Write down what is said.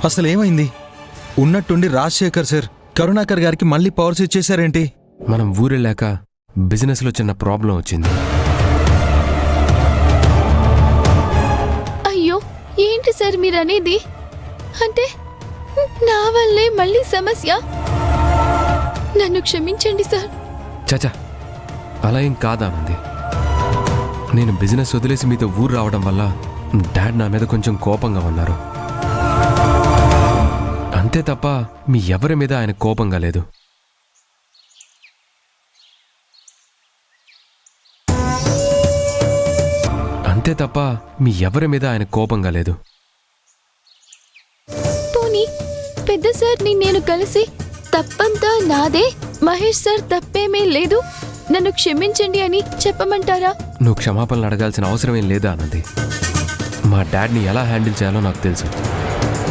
అసలేమైంది? ఉన్నట్టుండి రాజశేఖర్ సార్ కరుణాకర్ గారికి మళ్ళీ పవర్స్ ఇచ్చేశారేంటి? మనం ఊరెళ్ళాక బిజినెస్లో చిన్న ప్రాబ్లం వచ్చింది. అయ్యో, ఏంటి సార్ మీరనేది? అంటే నా వల్లే మళ్ళీ సమస్య? నన్ను క్షమించండి సార్. చచా, అలా ఏం కాదానంది. నేను బిజినెస్ వదిలేసి మీతో ఊరు రావడం వల్ల డాడ్ నా మీద కొంచెం కోపంగా ఉన్నారు. అంతే తప్ప మీ ఎవరి మీద ఆయన కోపంగా లేదు. అంతే తప్ప మీ ఎవరి మీద ఆయన కోపంగా లేదు. పోనీ పెద్ద సార్ని నేను కలిసి తప్పంతా నాదే, మహేష్ సార్ తప్పేమీ లేదు, నన్ను క్షమించండి అని చెప్పమంటారా? నువ్వు క్షమాపణలు అడగాల్సిన అవసరమేం లేదా అన్నది. మా డాడ్ని ఎలా హ్యాండిల్ చేయాలో నాకు తెలుసు.